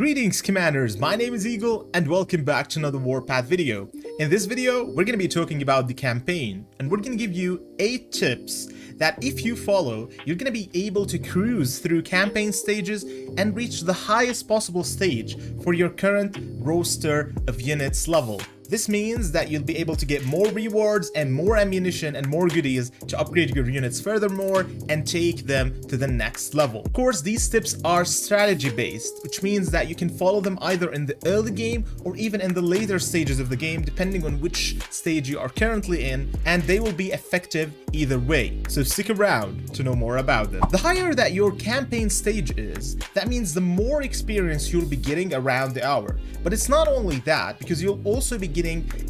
Greetings Commanders, my name is Eagle and welcome back to another Warpath video. In this video, we're going to be talking about the campaign and we're going to give you 8 tips that if you follow, you're going to be able to cruise through campaign stages and reach the highest possible stage for your current roster of units level. This means that you'll be able to get more rewards and more ammunition and more goodies to upgrade your units furthermore and take them to the next level. Of course, these tips are strategy based, which means that you can follow them either in the early game or even in the later stages of the game, depending on which stage you are currently in, and they will be effective either way. So stick around to know more about them. The higher that your campaign stage is, that means the more experience you'll be getting around the hour. But it's not only that, because you'll also be getting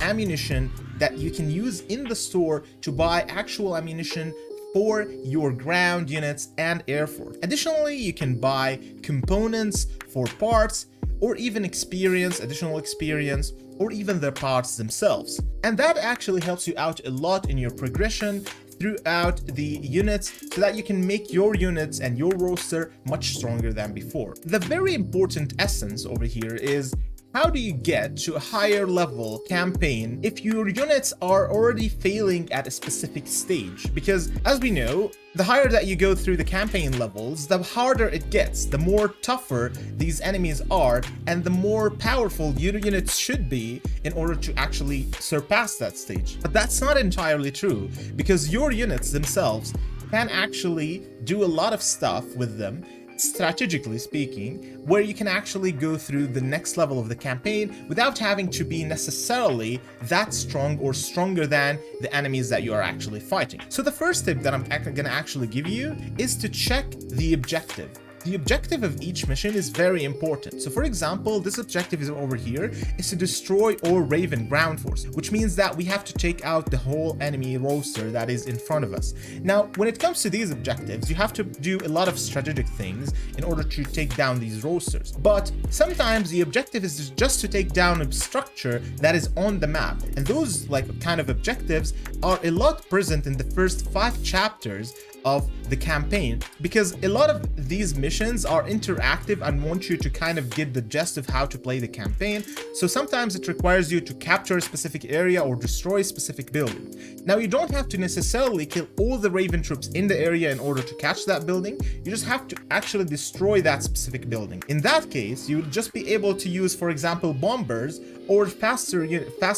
ammunition that you can use in the store to buy actual ammunition for your ground units and air force. Additionally, you can buy components for parts or even additional experience, or even their parts themselves. And that actually helps you out a lot in your progression throughout the units so that you can make your units and your roster much stronger than before. The very important essence over here is how do you get to a higher level campaign if your units are already failing at a specific stage? Because as we know, the higher that you go through the campaign levels, the harder it gets, the more tougher these enemies are, and the more powerful your units should be in order to actually surpass that stage. But that's not entirely true, because your units themselves can actually do a lot of stuff with them, strategically speaking, where you can actually go through the next level of the campaign without having to be necessarily that strong or stronger than the enemies that you are actually fighting. So the first tip that I'm gonna actually give you is to check the objective. The objective of each mission is very important. So for example, this objective is over here is to destroy or Raven ground force, which means that we have to take out the whole enemy roster that is in front of us. Now, when it comes to these objectives, you have to do a lot of strategic things in order to take down these rosters. But sometimes the objective is just to take down a structure that is on the map. And those kind of objectives are a lot present in the first 5 chapters of the campaign, because a lot of these missions are interactive and want you to kind of get the gist of how to play the campaign. So sometimes it requires you to capture a specific area or destroy a specific building. Now, you don't have to necessarily kill all the Raven troops in the area in order to catch that building. You just have to actually destroy that specific building. In that case, you'll just be able to use, for example, bombers or fast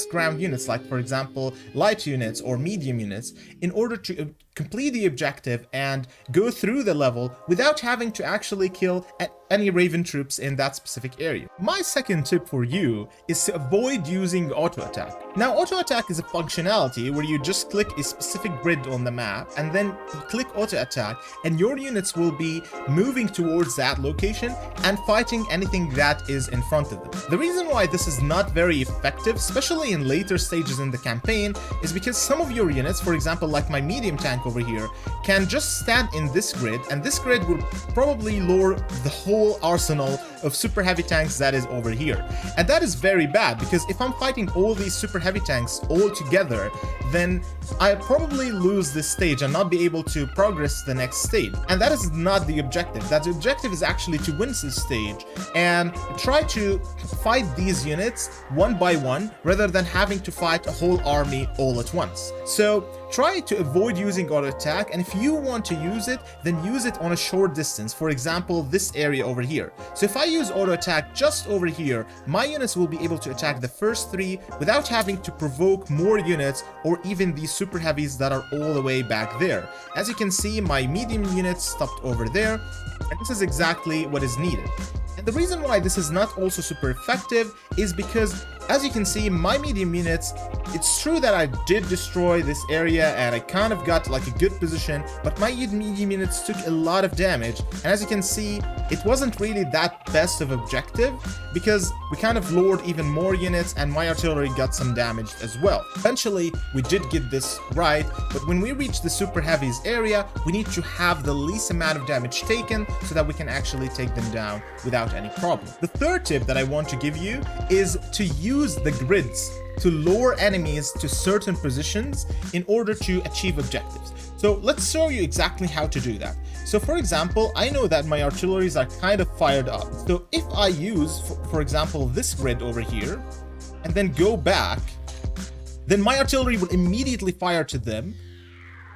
ground units, like for example light units or medium units, in order to complete the objective and go through the level without having to actually kill any Raven troops in that specific area. My second tip for you is to avoid using auto attack. Now, auto attack is a functionality where you just click a specific grid on the map and then you click auto attack, and your units will be moving towards that location and fighting anything that is in front of them. The reason why this is not very effective, especially in later stages in the campaign, is because some of your units, for example like my medium tank over here, can just stand in this grid, and this grid will probably lower the whole arsenal of super heavy tanks that is over here. And that is very bad, because if I'm fighting all these super heavy tanks all together, then I probably lose this stage and not be able to progress to the next stage. And that is not the objective. That the objective is actually to win this stage and try to fight these units one by one rather than having to fight a whole army all at once. So try to avoid using auto attack, and if you want to use it, then use it on a short distance. For example, this area over here. So if I use auto attack just over here, my units will be able to attack the first 3 without having to provoke more units or even these super heavies that are all the way back there. As you can see, my medium units stopped over there, and this is exactly what is needed. And the reason why this is not also super effective is because, as you can see, my medium units, it's true that I did destroy this area and I kind of got like a good position, but my medium units took a lot of damage. And as you can see, it wasn't really that best of objective, because we kind of lowered even more units and my artillery got some damage as well. Eventually, we did get this right, but when we reach the super heavies area, we need to have the least amount of damage taken so that we can actually take them down without any problem. The third tip that I want to give you is to use the grids to lure enemies to certain positions in order to achieve objectives. So let's show you exactly how to do that. So for example, I know that my artilleries are kind of fired up. So if I use, for example, this grid over here, and then go back, then my artillery will immediately fire to them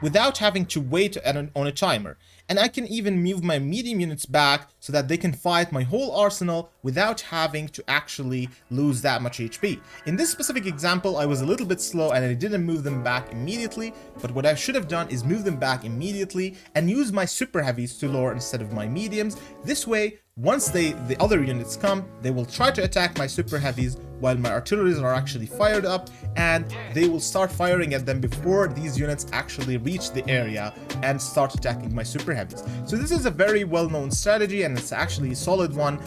without having to wait on a timer. And I can even move my medium units back so that they can fight my whole arsenal without having to actually lose that much HP. In this specific example, I was a little bit slow and I didn't move them back immediately, but what I should have done is move them back immediately and use my super heavies to lure instead of my mediums. This way, once the other units come, they will try to attack my super heavies while my artilleries are actually fired up, and they will start firing at them before these units actually reach the area and start attacking my super heavies. So this is a very well-known strategy, and it's actually a solid one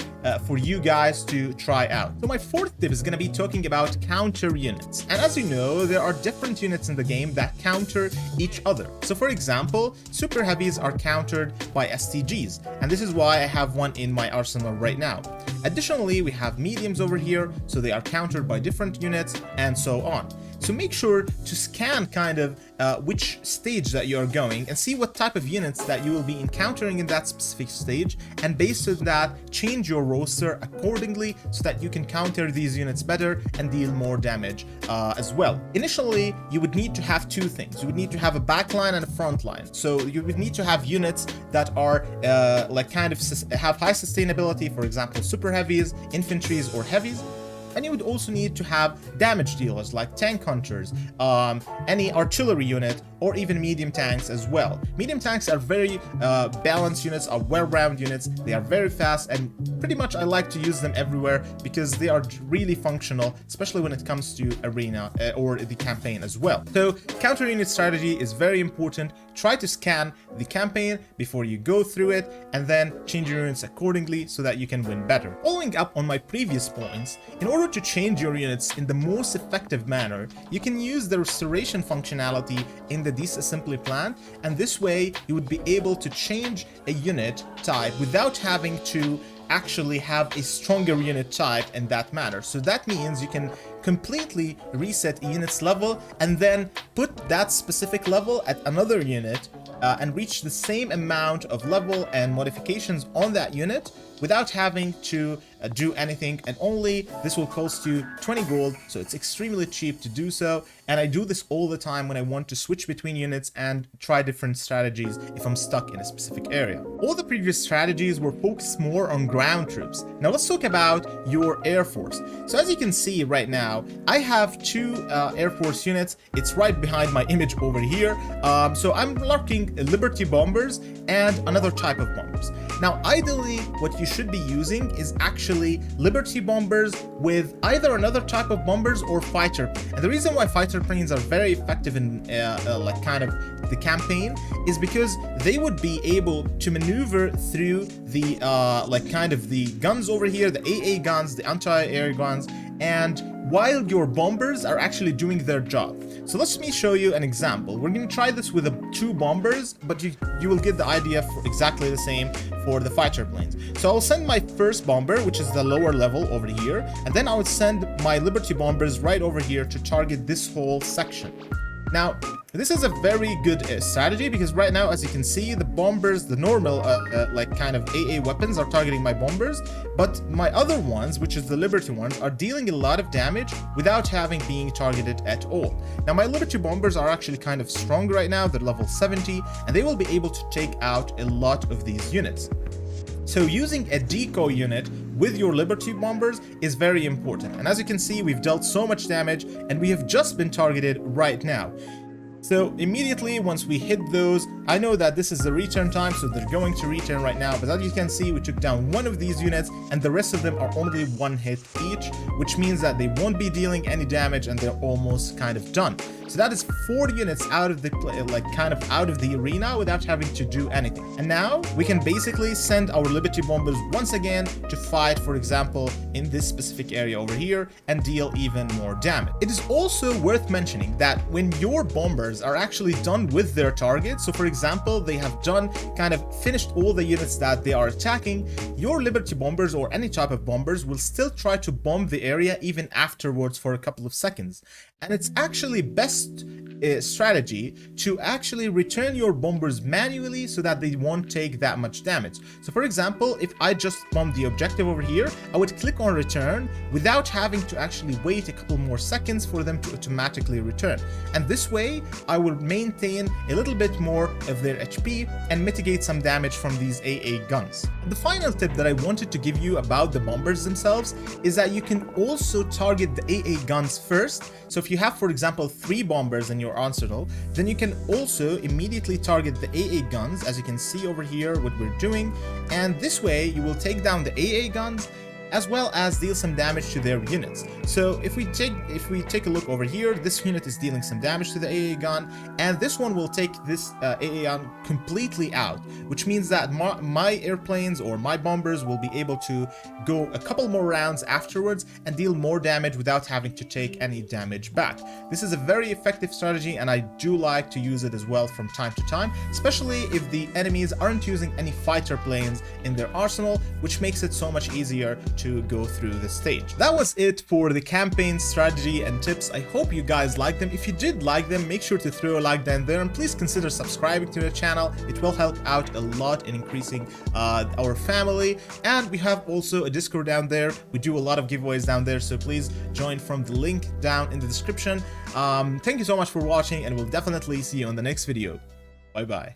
for you guys to try out. So my fourth tip is going to be talking about counter units. And as you know, there are different units in the game that counter each other. So for example, super heavies are countered by STGs, and this is why I have one in my arsenal right now. Additionally, we have mediums over here, so they are countered by different units and so on. So make sure to scan kind of which stage that you're going and see what type of units that you will be encountering in that specific stage, and based on that, change your roster accordingly so that you can counter these units better and deal more damage as well. Initially, you would need to have two things. You would need to have a back line and a front line. So you would need to have units that are like kind of have high sustainability, for example, super heavies, infantries, or heavies. And you would also need to have damage dealers like tank hunters, any artillery unit, or even medium tanks as well. Medium tanks are very balanced units, are well-rounded units. They are very fast, and pretty much I like to use them everywhere because they are really functional, especially when it comes to arena or the campaign as well. So counter unit strategy is very important. Try to scan the campaign before you go through it, and then change your units accordingly so that you can win better. Following up on my previous points, in order to change your units in the most effective manner, you can use the restoration functionality in the disassembly plan, and this way you would be able to change a unit type without having to actually have a stronger unit type in that manner. So that means you can completely reset a unit's level and then put that specific level at another unit and reach the same amount of level and modifications on that unit without having to do anything, and only this will cost you 20 gold, so it's extremely cheap to do so. And I do this all the time when I want to switch between units and try different strategies if I'm stuck in a specific area. All the previous strategies were focused more on ground troops. Now let's talk about your air force. So as you can see right now, I have two air force units. It's right behind my image over here. So I'm locking Liberty bombers and another type of bombers. Now ideally what you should be using is actually Liberty bombers with either another type of bombers or fighter. And the reason why fighter planes are very effective in like kind of the campaign is because they would be able to maneuver through the like kind of the guns over here, the AA guns, the anti-air guns, and while your bombers are actually doing their job. So let me show you an example. We're going to try this with two bombers, but you will get the idea for exactly the same for the fighter planes. So I'll send my first bomber, which is the lower level over here, and then I would send my Liberty bombers right over here to target this whole section. Now, this is a very good strategy because right now, as you can see, the bombers, the normal like kind of AA weapons are targeting my bombers, but my other ones, which is the Liberty ones, are dealing a lot of damage without having being targeted at all. Now, my Liberty bombers are actually kind of strong right now. They're level 70, and they will be able to take out a lot of these units. So using a decoy unit with your Liberty bombers is very important. And as you can see, we've dealt so much damage and we have just been targeted right now. So immediately once we hit those, I know that this is the return time, so they're going to return right now. But as you can see, we took down one of these units and the rest of them are only one hit each, which means that they won't be dealing any damage and they're almost kind of done. So that is 4 units out of the like kind of out of the arena without having to do anything. And now we can basically send our Liberty bombers once again to fight, for example, in this specific area over here and deal even more damage. It is also worth mentioning that when your bombers are actually done with their target, so for example, they have done kind of finished all the units that they are attacking, your Liberty bombers or any type of bombers will still try to bomb the area even afterwards for a couple of seconds. And it's actually best strategy to actually return your bombers manually so that they won't take that much damage. So for example, if I just bombed the objective over here, I would click on return without having to actually wait a couple more seconds for them to automatically return. And this way I will maintain a little bit more of their HP and mitigate some damage from these AA guns. And the final tip that I wanted to give you about the bombers themselves is that you can also target the AA guns first. So if you have, for example, 3 bombers in your arsenal, then you can also immediately target the AA guns, as you can see over here what we're doing, and this way you will take down the AA guns as well as deal some damage to their units. So if we take a look over here, this unit is dealing some damage to the AA gun, and this one will take this AA gun completely out, which means that my airplanes or my bombers will be able to go a couple more rounds afterwards and deal more damage without having to take any damage back. This is a very effective strategy, and I do like to use it as well from time to time, especially if the enemies aren't using any fighter planes in their arsenal, which makes it so much easier to go through the stage. That was it for the campaign strategy and tips. I hope you guys liked them. If you did like them, make sure to throw a like down there, and please consider subscribing to the channel. It will help out a lot in increasing our family. And we have also a Discord down there. We do a lot of giveaways down there, so please join from the link down in the description. Thank you so much for watching, and we'll definitely see you on the next video. Bye bye.